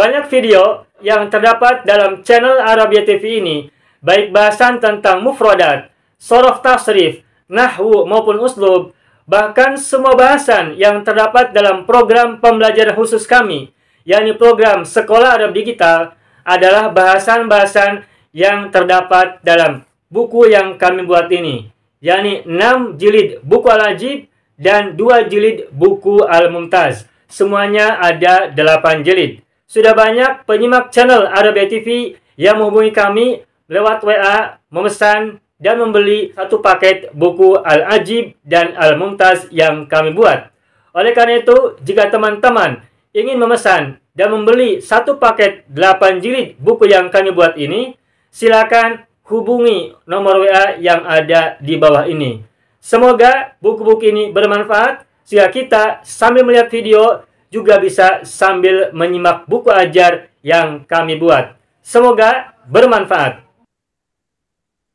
Banyak video yang terdapat dalam channel Arabia TV ini, baik bahasan tentang mufradat, sorof tasrif, nahwu maupun uslub, bahkan semua bahasan yang terdapat dalam program pembelajaran khusus kami, yakni program Sekolah Arab Digital, adalah bahasan-bahasan yang terdapat dalam buku yang kami buat ini, yakni 6 jilid buku Al-Ajib dan 2 jilid buku Al-Mumtaz. Semuanya ada 8 jilid. Sudah banyak penyimak channel Arabia TV yang menghubungi kami lewat WA, memesan dan membeli satu paket buku Al-Ajib dan Al-Mumtaz yang kami buat. Oleh karena itu, jika teman-teman ingin memesan dan membeli satu paket 8 jilid buku yang kami buat ini, silakan hubungi nomor WA yang ada di bawah ini. Semoga buku-buku ini bermanfaat sehingga kita sambil melihat video juga bisa sambil menyimak buku ajar yang kami buat. Semoga bermanfaat.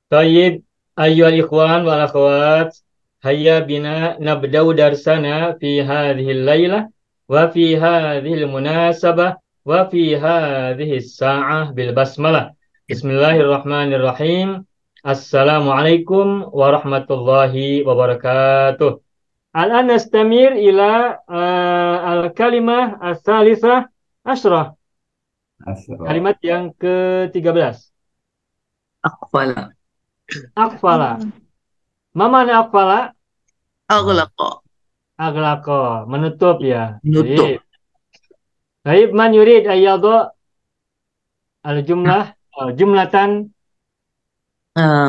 Tayyib, ayyuhal ikhwan wal akhwat, hayya bina nabda'u darsana fi hadhil laylah wa fi hadhil munasabah wa fi hadhihi sa'ah bil basmalah. Bismillahirrahmanirrahim. Assalamualaikum warahmatullahi wabarakatuh. Al-an nastamir ila al-kalimah as-salisah asyrah. Kalimat yang ke-13. Aqfala. Aqfala. Ma mana aqfala? Aghlaqa. Aghlaqa. Menutup ya. Menutup. Baik, man yurid ayyadha al-jumlah jumlatan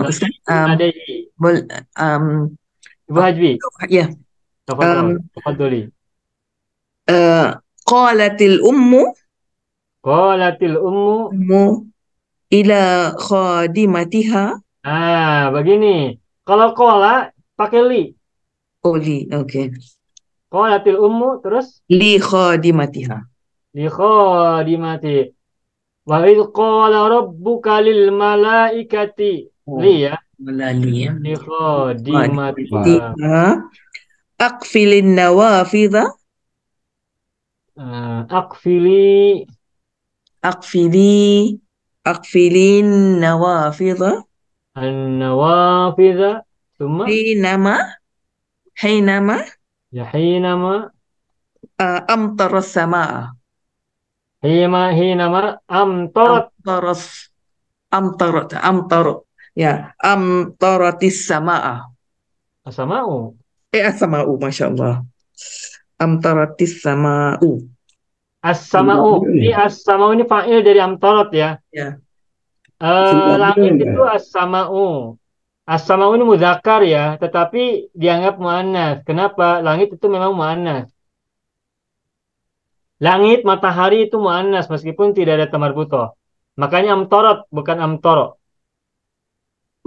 Ustaz, adaihi. Ibu Hajbi. Ya. Tafadhali. Qalatil ummu ila khadimatiha. Begini. Kalau qala pakai li. Oh, li. Oke. Qalatil ummu terus Li khadimatiha. Li khadimati. Wa idh qala rabbuka lil malaikati. Li ya. Li ya. Li khadimatiha. Aqfilin nawafidha. Aqfilin nawafidha. An-nawafidha. Thumma Hinama amtaras samaa. Hinama amtarat. Ya, amtaratis samaa. As-sama'u. As-sama'u, Masya Allah. Amtaratis sama'u. As-sama'u. Ini as-sama'u ini fa'il dari amtarat ya. Ya. Langit itu as-sama'u. As-sama'u ini muzakkar ya, tetapi dianggap muannas. Kenapa? Langit itu memang muannas. Langit, matahari itu muannas meskipun tidak ada tamarbutoh. Makanya amtarat bukan amtoro.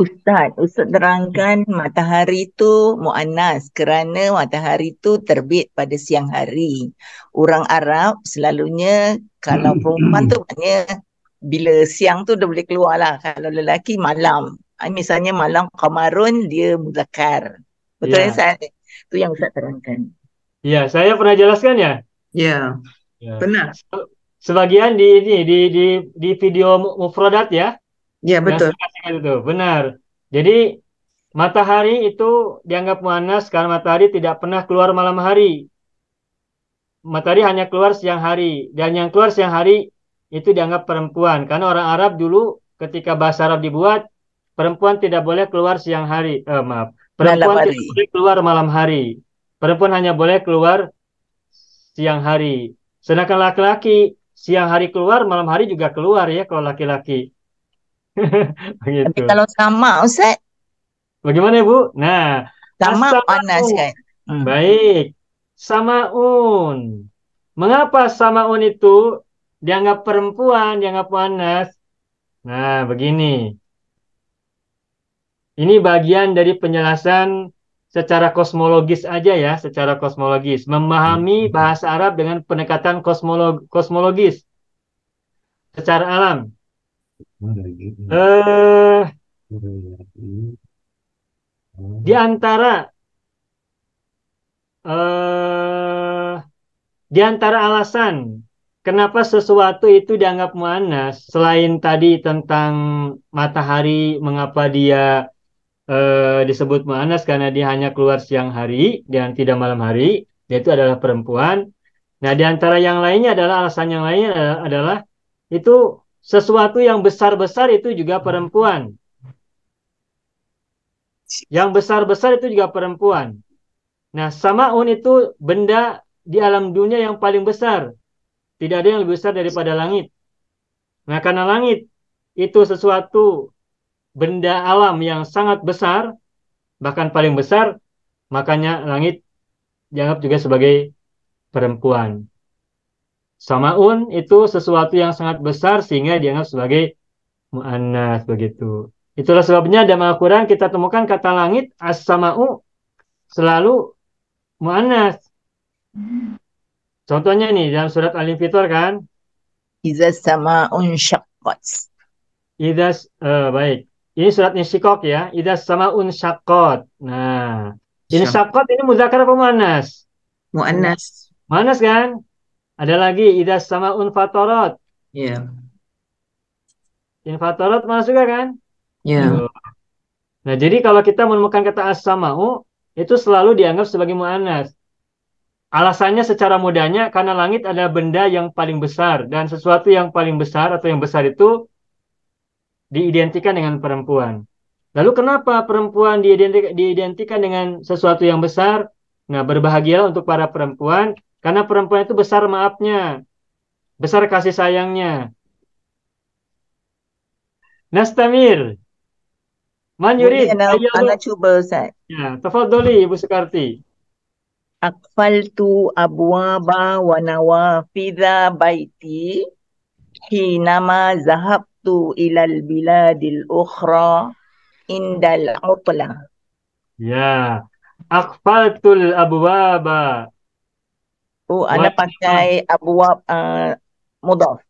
Ustaz terangkan matahari itu muannas kerana matahari itu terbit pada siang hari. Orang Arab selalunya kalau perempuan tu maknanya bila siang tu dah boleh keluar lah. Kalau lelaki malam. Misalnya malam qamarun dia muzakkar. Betul ya, Ustaz? Itu yang Ustaz terangkan. Ya, saya pernah jelaskan ya? Ya. Benar. Sebagian di video mufradat ya. Ya, betul. Itu benar. Jadi matahari itu dianggap muannas karena matahari tidak pernah keluar malam hari. Matahari hanya keluar siang hari, dan yang keluar siang hari itu dianggap perempuan. Karena orang Arab dulu ketika bahasa Arab dibuat, perempuan tidak boleh keluar siang hari. Perempuan tidak boleh keluar malam hari. Perempuan hanya boleh keluar siang hari. Sedangkan laki-laki siang hari keluar, malam hari juga keluar ya kalau laki-laki. Begitu. Tapi kalau sama, Ustaz? Bagaimana, Bu? Nah, sama panas kan? Baik. Samaun. Mengapa samaun itu dianggap perempuan, dianggap panas? Nah, begini. Ini bagian dari penjelasan secara kosmologis aja ya, secara kosmologis. Memahami bahasa Arab dengan pendekatan kosmologis. Secara alam. Di antara alasan kenapa sesuatu itu dianggap muannas selain tadi tentang matahari, mengapa dia disebut muannas karena dia hanya keluar siang hari dan tidak malam hari, yaitu adalah perempuan. Nah, di antara yang lainnya adalah alasan yang lainnya adalah itu sesuatu yang besar-besar itu juga perempuan. Yang besar-besar itu juga perempuan. Nah, samaun itu benda di alam dunia yang paling besar. Tidak ada yang lebih besar daripada langit. Nah, karena langit itu sesuatu benda alam yang sangat besar, bahkan paling besar, makanya langit dianggap juga sebagai perempuan. Samaun itu sesuatu yang sangat besar sehingga dianggap sebagai mu'annas begitu. Itulah sebabnya dalam Al-Quran kita temukan kata langit as-sama'u selalu mu'annas. Contohnya nih dalam surat Al-Infitor kan. Iza sama'un syaqqat. Baik. Ini surat Insyikok ya. Idza sama'un syaqqat. Nah, ini syaqqat ini muzakkar apa mu'annas? Mu'annas. Mu'annas kan? Ada lagi idza sama'un fatarat. Ya. Infatarat mana juga kan? Ya. Nah, jadi kalau kita menemukan kata as-sama'u itu selalu dianggap sebagai mu'annas. Alasannya secara mudahnya karena langit adalah benda yang paling besar dan sesuatu yang paling besar atau yang besar itu diidentikan dengan perempuan. Lalu kenapa perempuan diidentikan dengan sesuatu yang besar? Nah, berbahagialah untuk para perempuan karena perempuan itu besar maafnya, besar kasih sayangnya. Nastamir. Man yurid. Ana cuba Ustaz. Ya, tafadhali Ibu Sukarti. Aqfaltu abwaba wa nawafidha baiti hinama zahabtu ilal biladil ukhra indal utla. Ya, aqfaltul abwaba. Oh, ana pakai abwab mudhaf.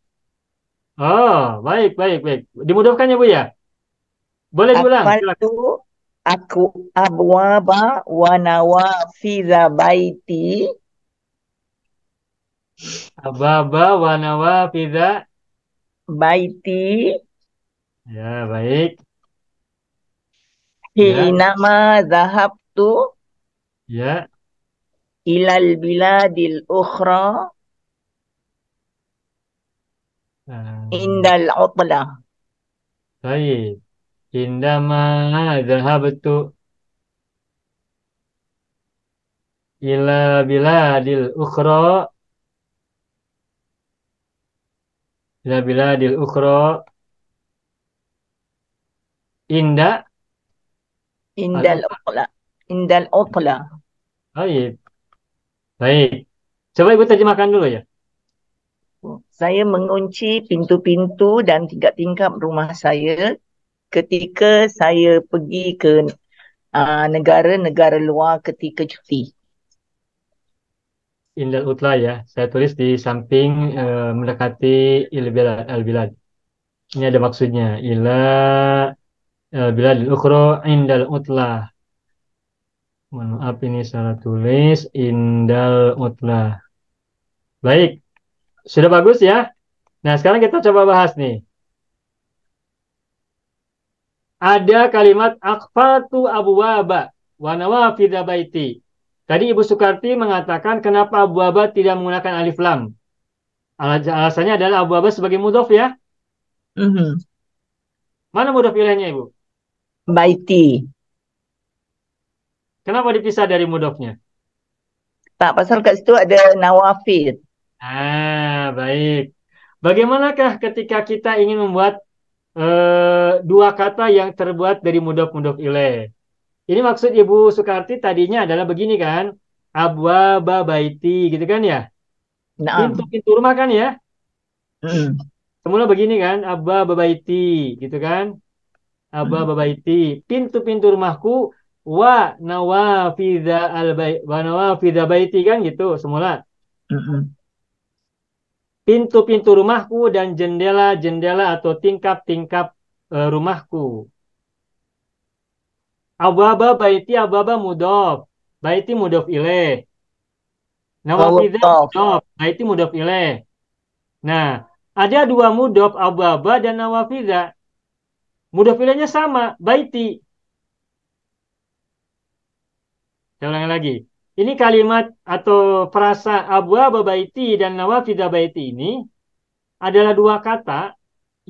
Oh, baik, baik, baik. Dimudahkan ya Bu ya? Boleh diulang. Aqfaltu aku abwaba wa nawafidha baiti. Ababa wa nawafidha Baiti. Ya, baik. Hinama zahabtu Ya. ilal biladil ukhra indal utla. Baik. Indama zahabtu ila biladil ukhra ila biladil ukhra indal utla. Indal utla. Baik. Baik. Coba Ibu terjemahkan dulu ya. Saya mengunci pintu-pintu dan tingkap-tingkap rumah saya ketika saya pergi ke negara-negara luar ketika cuti. Indal utla ya. Saya tulis di samping mendekati al-bilad. Ini ada maksudnya. Ila biladil ukhra indal utla. Mohon maaf ini salah tulis. Indal utla. Baik. Sudah bagus ya. Nah, sekarang kita coba bahas nih. Ada kalimat aqfatu abwaba wa nawafidha baiti. Tadi Ibu Sukarti mengatakan kenapa abwaba tidak menggunakan alif lam. Alasannya adalah abwaba sebagai mudhof ya. Mana mudhof ilaihnya Ibu? Baiti. Kenapa dipisah dari mudhofnya? Tak, pasal kat situ ada nawafid. Baik. Bagaimanakah ketika kita ingin membuat dua kata yang terbuat dari mudhof ilaih? Ini maksud Ibu Sukarti tadinya adalah begini kan? Abwaba baiti gitu kan ya? Pintu-pintu rumah kan ya? Semula begini kan? Abwaba baiti gitu kan? Abwaba baiti, pintu-pintu rumahku wa nawafidha baiti kan gitu semula. Pintu-pintu rumahku dan jendela-jendela atau tingkap-tingkap rumahku. Abwaba baiti abwaba mudhof. Baiti mudhof ilaih. Nawafidha mudhof. Baiti mudhof ilaih. Nah, ada dua mudhof aba-aba dan nawafidha. Mudhof ilaihnya sama, baiti. Saya ulangi lagi. Ini kalimat atau frasa aba-aba baiti dan nawafidha baiti ini adalah dua kata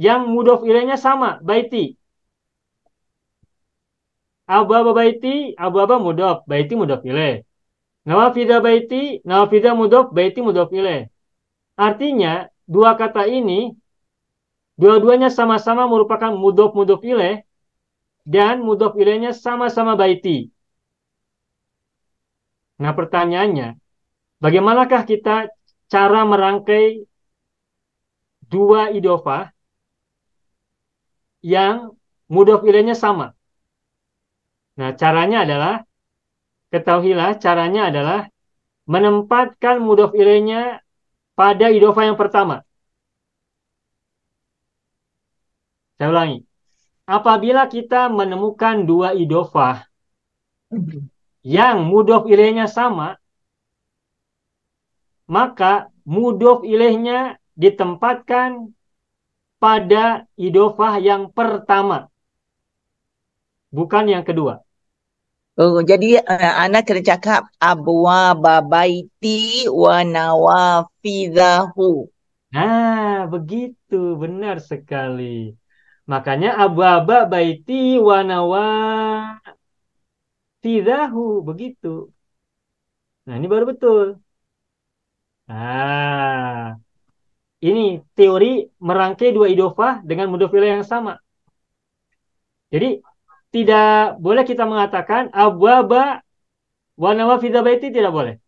yang mudhof ilaihnya sama, baiti. Aba-aba baiti, aba-aba mudhof, baiti mudhof ilaih. Nawafidha baiti, nawafidha mudhof, baiti mudhof ilaih. Artinya, dua kata ini dua-duanya sama-sama merupakan mudhof ilaih dan mudhof ilaihnya sama-sama baiti. Nah, pertanyaannya, bagaimanakah kita cara merangkai dua idhofah yang mudhof ilaihnya sama? Nah, caranya adalah, ketahuilah caranya adalah menempatkan mudhof ilaihnya pada idhofah yang pertama. Saya ulangi. Apabila kita menemukan dua idhofah yang mudhof ilaihnya sama, maka mudhof ilaihnya ditempatkan pada idhofah yang pertama, bukan yang kedua. Oh, jadi anak kena cakap abwaba baiti wa nawafidhahu. Nah, begitu, benar sekali. Makanya aba-aba baiti wa nawafidhahu, begitu. Nah, ini baru betul. Nah, ini teori merangkai dua idhofah dengan mudhof ilaih yang sama. Jadi, tidak boleh kita mengatakan abwaba wa nawafidha baiti, tidak boleh.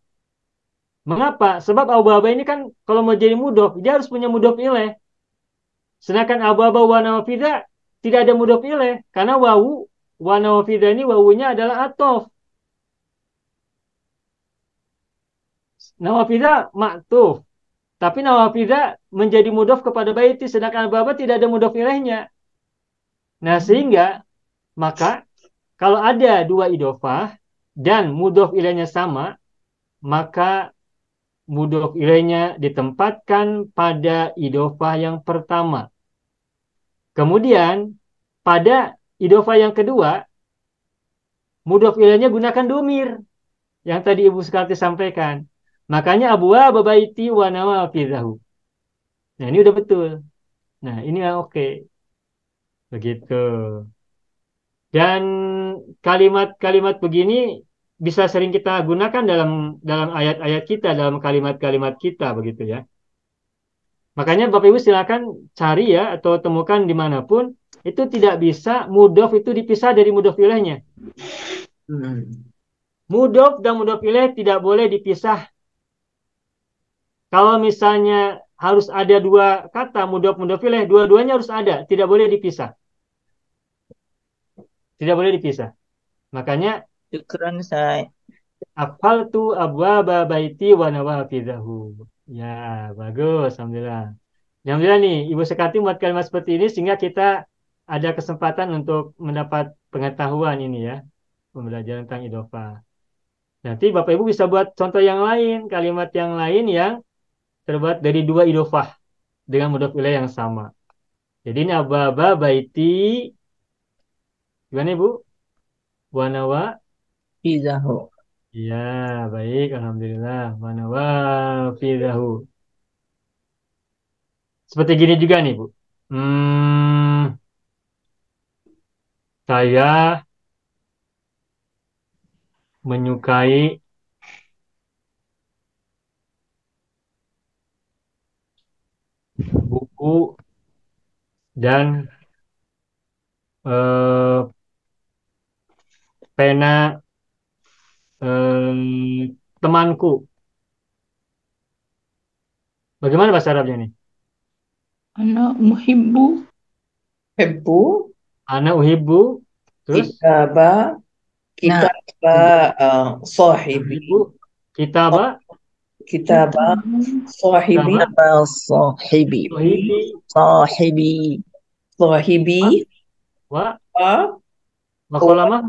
Mengapa? Sebab abwaba ini kan kalau mau jadi mudhof, dia harus punya mudhof ilaih. Sedangkan abwaba wa nawafidha tidak ada mudhof ilaih karena wawu wa nawafidha ini wawunya adalah athof. Nawafidha ma'tuf. Tapi nawafidha menjadi mudhof kepada baiti, sedangkan abwaba tidak ada mudhof ilaihnya. Nah, sehingga maka kalau ada dua idhofah dan mudhof ilaihnya sama, maka mudhof ilaihnya ditempatkan pada idhofah yang pertama. Kemudian pada idhofah yang kedua, mudhof ilaihnya gunakan domir yang tadi Ibu Sukarti sampaikan. Makanya abwaba baiti wa nawafidhahu. Nah, ini udah betul. Nah, ini oke. Begitu. Dan kalimat-kalimat begini bisa sering kita gunakan dalam ayat-ayat kita, dalam kalimat-kalimat kita, begitu ya. Makanya Bapak Ibu silakan cari ya atau temukan dimanapun, itu tidak bisa mudhof itu dipisah dari mudhof ilaihnya. Mudhof dan mudhof ilaih tidak boleh dipisah. Kalau misalnya harus ada dua kata mudhof ilaih, dua-duanya harus ada, tidak boleh dipisah. Tidak boleh dipisah. Makanya Syukran Ustaz. afaltu abwaba baiti wa nawafidhahu. Ya, bagus, alhamdulillah. Alhamdulillah nih, Ibu Sekati buat kalimat seperti ini sehingga kita ada kesempatan untuk mendapat pengetahuan ini ya, pembelajaran tentang idhofah. Nanti Bapak Ibu bisa buat contoh yang lain, kalimat yang lain yang terbuat dari dua idhofah dengan mudhof ilaih yang sama. Jadi ini ababa baiti, gimana Ibu? Wa Fizahu. ya, baik, alhamdulillah. Wa nawafidhahu. Seperti gini juga nih, Bu. Saya menyukai buku dan pena temanku. Bagaimana bahasa Arabnya nih? Ana muhibbu Hibbu. Ana uhibbu. Terus? Kitaba. Kitaba sahibi. Uhibbu. Kitaba. Kitaba sahibi. Kitaba. Sahibi. Sahibi. Sahibi. Sahibi. Wa. Wa Wa qalamah.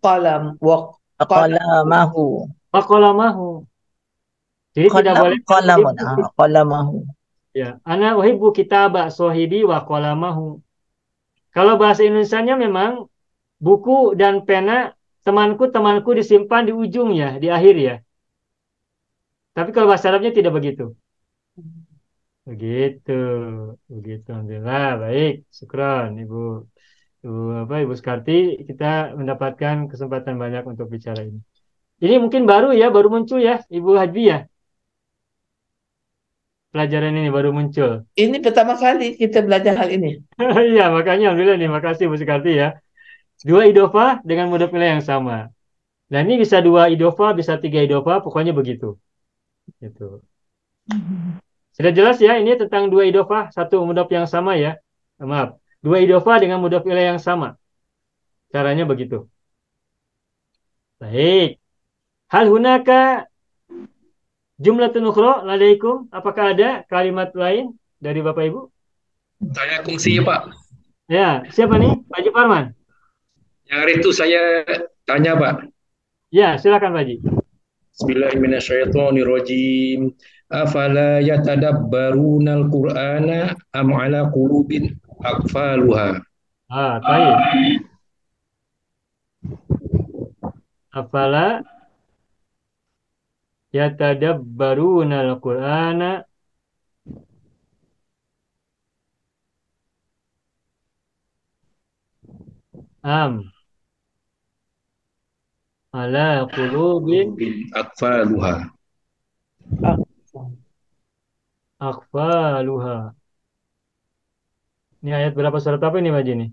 qalam. Wa qalamahu. Wa qalamahu. Jadi tidak boleh Qalamahu. Ya, ana uhibbu kitaba sahibi wa qalamahu. Kalau bahasa Indonesianya memang buku dan pena temanku disimpan di ujung ya, di akhir ya. Tapi kalau bahasa Arabnya tidak begitu. Begitu, begitu. Alhamdulillah, baik. Syukron, Ibu Skarti, kita mendapatkan kesempatan banyak untuk bicara ini. Ini mungkin baru ya, baru muncul ya, Ibu Hajbi ya. Pelajaran ini baru muncul. Ini pertama kali kita belajar hal ini. Iya, makanya alhamdulillah nih, makasih Bu Sukarti ya. Dua idofah dengan mudhof ilaih yang sama. Nah, ini bisa dua idofah, bisa tiga idofah, pokoknya begitu. Gitu. Sudah jelas ya, ini tentang dua idofah, satu mudhof yang sama ya. Maaf, dua idofah dengan mudhof ilaih yang sama. Caranya begitu. Baik. Hal hunaka jumlatun ukhra ladaikum? Apakah ada kalimat lain dari Bapak Ibu? Saya kongsi ya Pak. Ya, siapa nih? Pak Haji Parman. Yang hari itu saya tanya Pak. Ya, silakan Pak Haji. Bismillahirrahmanirrahim. Afala yatadabbarunal Qur'ana am ala qulubin aqfaluha. Baik. Afala yatadabbarunal Qur'ana am ala qulubin Aqfaluha. aqfaluha. Ini ayat berapa surat apa ini Pak Haji nih?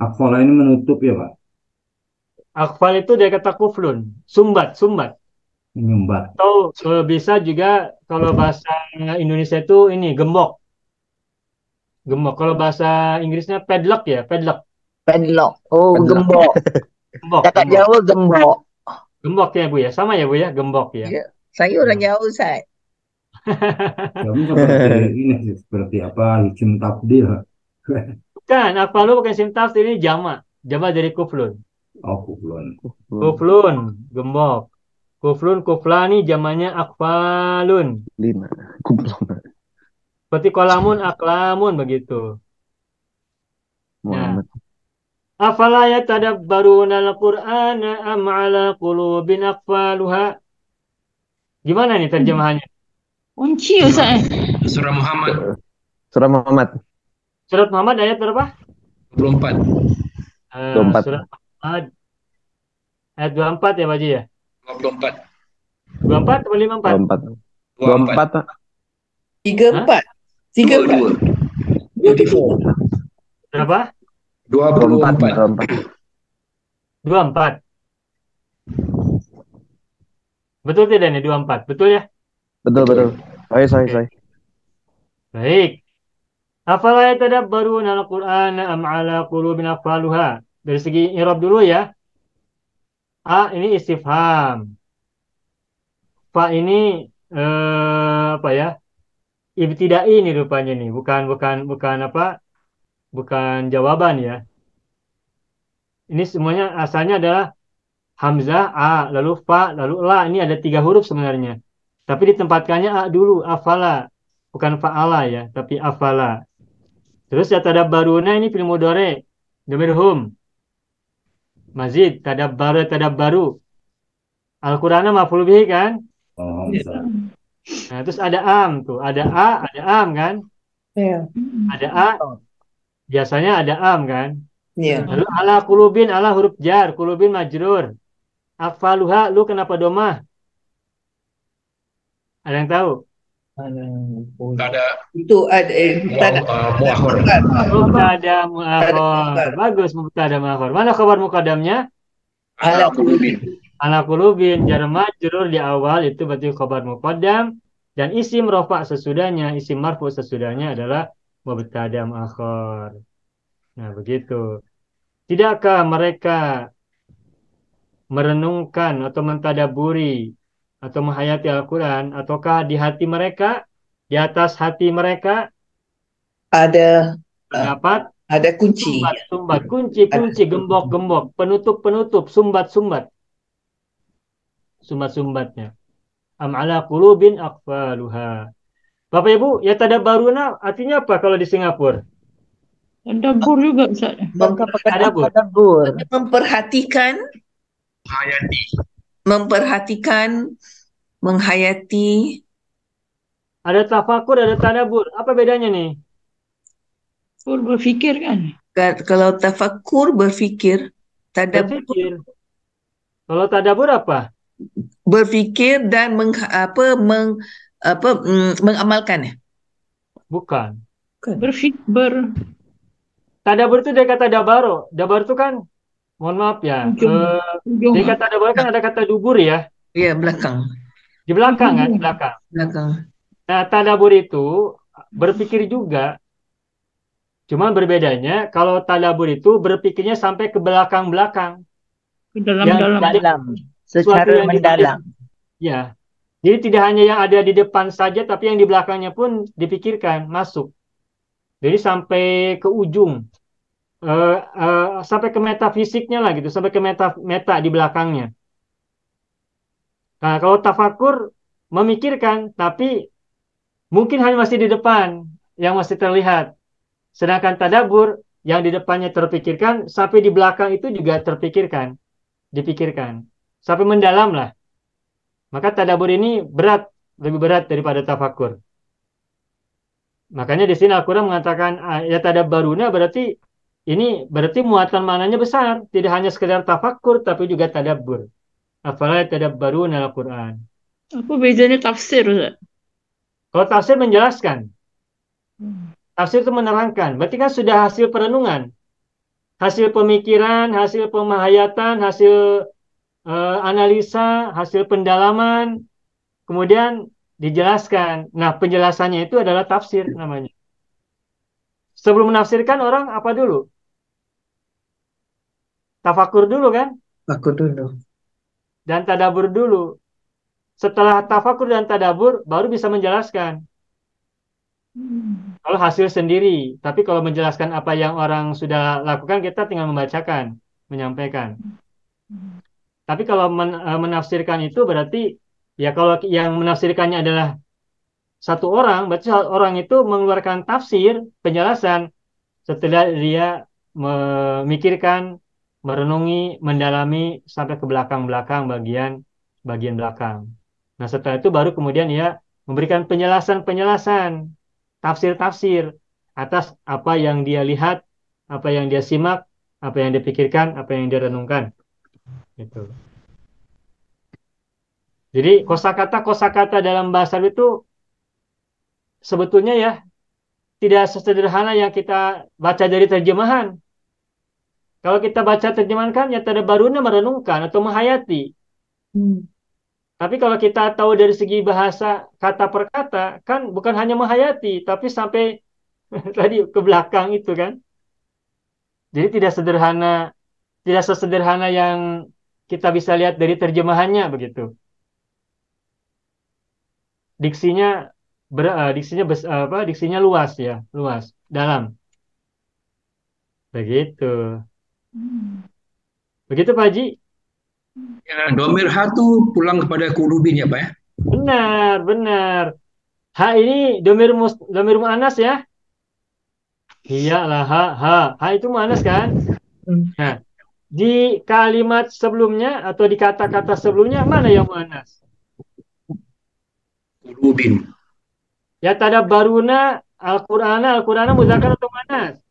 Aqfala ini menutup ya Pak, Aqfal itu dari kata kuflun, sumbat. menyumbat. Atau bisa juga kalau bahasa Indonesia itu ini gembok. Kalau bahasa Inggrisnya padlock ya, padlock. Padlock. Oh, Padlock. gembok. Cakap Jawa gembok. Gembok ya Bu ya, sama ya Bu ya, gembok ya. Ya. Saya orang Jawa, Ustaz. Tapi seperti ini sih, seperti apa? Isim tabdil. Bukan, aqfalu bukan isim tafsir, ini jamak dari kuflun. Oh, kuflun. Kuflun, gembok. Kuflani jamannya akfalun. 5. Kumpulan. Seperti kolamun, aklamun begitu. Muhammad. Afala yatadabbaruna al-Qur'ana am ala qulubin aqfaluha. Gimana nih terjemahannya? Kunci Ustaz. Surah Muhammad Surah Muhammad. Surat Muhammad ayat berapa? 24. 24. Surat Muhammad ayat 24 ya Pak Haji ya? 24. 24 atau 54? 24. 34. 34. 24. Berapa? 24. 24. Betul tidak nih 24? Betul ya? Betul. Saya. Baik. Afala yatadabbaruna al-Qur'ana am ala qulubin aqfaluha. Dari segi i'rab dulu ya. A ini istifham. Fa ini apa ya? Ibtidai ini rupanya nih, bukan apa? Bukan jawaban ya. Ini semuanya asalnya adalah hamzah a, lalu fa, lalu la. Ini ada 3 huruf sebenarnya. Tapi ditempatkannya a dulu, afala. Bukan fa'ala ya, tapi afala. Terus ya tadabbaruna ini fi'il mudhari, dhamir hum. Mazid, tadabbaru. Al-Qur'ana maf'ul bihi kan? Oh, bisa. Nah, terus ada am tuh, ada a, ada am kan? Ya. Ada a, biasanya ada am kan? Ya. Lalu ala kulubin, ala huruf jar, kulubin majrur. Akfaluha, lu kenapa domah? Ada yang tahu? Ada Itu ada muakhir. Mubtada muakhir. Bagus mubtada muakhir. Mana kabar mukadamnya? Ala qulubin. Ala kulubin, jar majrur di awal itu berarti khabar muqaddam, dan isim rafa sesudahnya, isim marfu sesudahnya adalah mubtada muakhir. Nah, begitu. Tidakkah mereka merenungkan atau mentadaburi atau menghayati Al-Quran, ataukah di hati mereka, di atas hati mereka ada terdapat ada kunci. sumbat, kunci, gembok, penutup, sumbat-sumbatnya. am ala qulubin aqfaluha. Bapak Ibu, ya tadabbaruna artinya apa kalau di Singapura? Tadabbur juga Ustaz. Bukan perkataan Tadabbur. tadabbur. Memperhatikan, Hayati. memperhatikan, menghayati. Ada tafakur, ada tadabbur. Apa bedanya nih? Berfikir kan? Kalau tafakur berfikir, tadabbur Berpikir. Kalau tadabbur apa? berfikir dan mengamalkan ya. Bukan. Tadabbur Tadabbur itu dari kata dabaro. Dabar itu kan, mohon maaf ya. Dari kata dabar kan ada kata dubur ya. Iya, belakang. Di belakang kan, di belakang. Belakang. Nah, tadabbur itu berpikir juga. Cuman berbedanya, kalau tadabbur itu berpikirnya sampai ke belakang-belakang. ke dalam-dalam. Dalam. Sesuatu Secara yang mendalam. Ya. Jadi tidak hanya yang ada di depan saja, tapi yang di belakangnya pun dipikirkan, masuk. Jadi sampai ke ujung. Sampai ke metafisiknya lah gitu. Sampai ke meta di belakangnya. Nah, kalau tafakur, memikirkan, tapi mungkin hanya masih di depan, yang masih terlihat. Sedangkan tadabbur, yang di depannya terpikirkan, sampai di belakang itu juga terpikirkan, dipikirkan. Sampai mendalam lah. Maka tadabbur ini berat, lebih berat daripada tafakur. Makanya di sini Al-Quran mengatakan, ya tadabbaruna berarti, ini berarti muatan maknanya besar. Tidak hanya sekedar tafakur, tapi juga tadabbur. Afala tadabbaruna Al-Quran. Apa bedanya tafsir Ustaz? Kalau tafsir menjelaskan. Tafsir itu menerangkan. Berarti kan sudah hasil perenungan. Hasil pemikiran, hasil pemahayatan, hasil analisa, hasil pendalaman. Kemudian dijelaskan. Nah, penjelasannya itu adalah tafsir namanya. Sebelum menafsirkan orang apa dulu? Tafakur dulu kan? Aku dulu. Dan tadabur dulu. Setelah tafakur dan tadabur, baru bisa menjelaskan. Kalau hasil sendiri. Tapi kalau menjelaskan apa yang orang sudah lakukan, kita tinggal membacakan, menyampaikan. Tapi kalau menafsirkan itu berarti, ya kalau yang menafsirkannya adalah satu orang, berarti orang itu mengeluarkan tafsir, penjelasan, setelah dia memikirkan, merenungi, mendalami, sampai ke belakang-belakang bagian belakang. Nah, setelah itu baru kemudian ia memberikan penjelasan-penjelasan, tafsir-tafsir atas apa yang dia lihat, apa yang dia simak, apa yang dia pikirkan, apa yang dia renungkan. Gitu. Jadi kosakata dalam bahasa Arab itu sebetulnya ya tidak sesederhana yang kita baca dari terjemahan. Kalau kita baca terjemahan kan ya tadabbaruna merenungkan atau menghayati. Tapi kalau kita tahu dari segi bahasa kata per kata, kan bukan hanya menghayati, tapi sampai tadi ke belakang itu kan. Jadi tidak sesederhana yang kita bisa lihat dari terjemahannya begitu. Diksinya luas ya, luas, dalam. Begitu. Begitu Pak Haji? Ya, domir hatu pulang kepada kulubin ya Pak ya? Benar. Ha ini domir mu'annas ya? Iyalah, ha itu mu'annas kan? Nah, di kalimat sebelumnya atau di kata-kata sebelumnya mana yang mu'annas? Kulubin. Ya tadabbaruna Al-Qur'ana muzakkar atau mu'annas?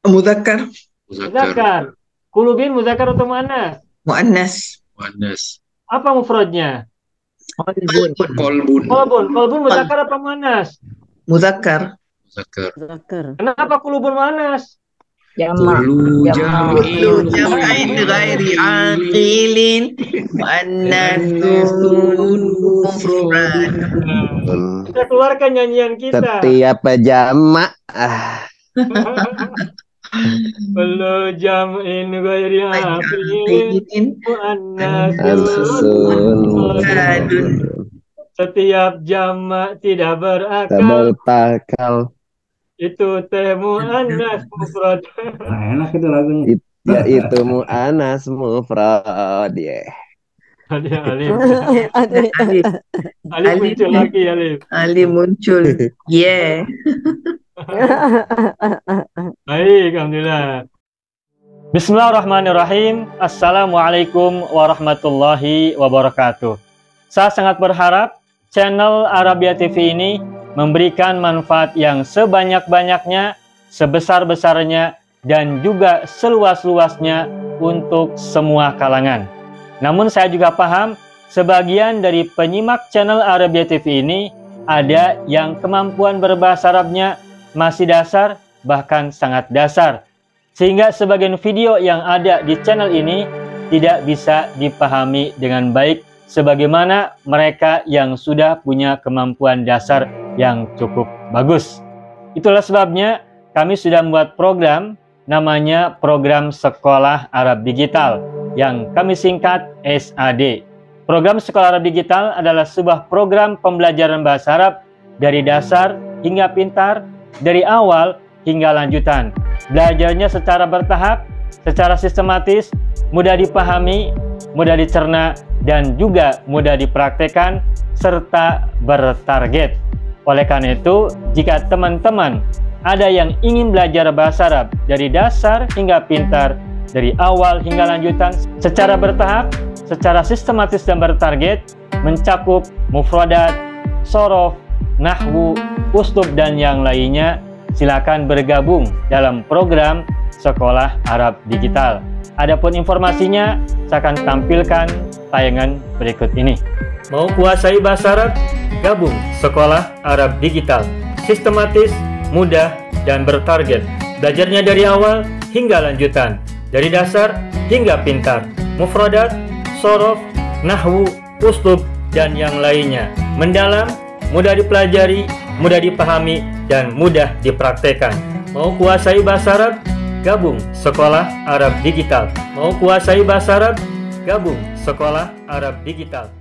Muzakkar. Muzakkar. Kulubin muzakkar atau mu'annas? Muannas. Apa mufradnya? Kolbun. Kolbun muzakkar apa mu'annas? Muzakkar. Kenapa kulubun mu'annas? Jamak. Kulu jam'il Jam'in ghairi aqilin muannasun mufrad. Kita keluarkan nyanyian kita. Setiap jamak. Belum jam'in ghairi aqilin Al-sun. mu'annasun. Setiap jamak tidak berakal. Bertakal. Itu teh mu'annas mufrad. Nah, enak itu lagunya. Yaitu mu'anas mufrad. Yeah. Ada Alif. Alif. Alif. Alif Alif muncul ni. lagi Alif. Alif muncul. Yeah. Baik, alhamdulillah. Bismillahirrahmanirrahim. Assalamualaikum warahmatullahi wabarakatuh. Saya sangat berharap channel Arabia TV ini memberikan manfaat yang sebanyak-banyaknya, sebesar-besarnya, dan juga seluas-luasnya untuk semua kalangan. Namun saya juga paham sebagian dari penyimak channel Arabia TV ini ada yang kemampuan berbahasa Arabnya masih dasar, bahkan sangat dasar. Sehingga sebagian video yang ada di channel ini tidak bisa dipahami dengan baik sebagaimana mereka yang sudah punya kemampuan dasar yang cukup bagus. Itulah sebabnya kami sudah membuat program namanya Program Sekolah Arab Digital yang kami singkat SAD. Program Sekolah Arab Digital adalah sebuah program pembelajaran bahasa Arab dari dasar hingga pintar, dari awal hingga lanjutan. Belajarnya secara bertahap, secara sistematis, mudah dipahami, mudah dicerna, dan juga mudah dipraktekkan, serta bertarget. Oleh karena itu, jika teman-teman ada yang ingin belajar bahasa Arab dari dasar hingga pintar, dari awal hingga lanjutan, secara bertahap, secara sistematis dan bertarget, mencakup mufradat, sorof, nahwu, uslub, dan yang lainnya, silakan bergabung dalam program Sekolah Arab Digital. Adapun informasinya, saya akan tampilkan tayangan berikut ini. Mau kuasai bahasa Arab? Gabung Sekolah Arab Digital. Sistematis, mudah, dan bertarget. Belajarnya dari awal hingga lanjutan. Dari dasar hingga pintar. Mufradat, sorof, nahwu, uslub, dan yang lainnya. Mendalam, mudah dipelajari, mudah dipahami, dan mudah dipraktekkan. Mau kuasai bahasa Arab? Gabung Sekolah Arab Digital. Mau kuasai bahasa Arab? Gabung Sekolah Arab Digital.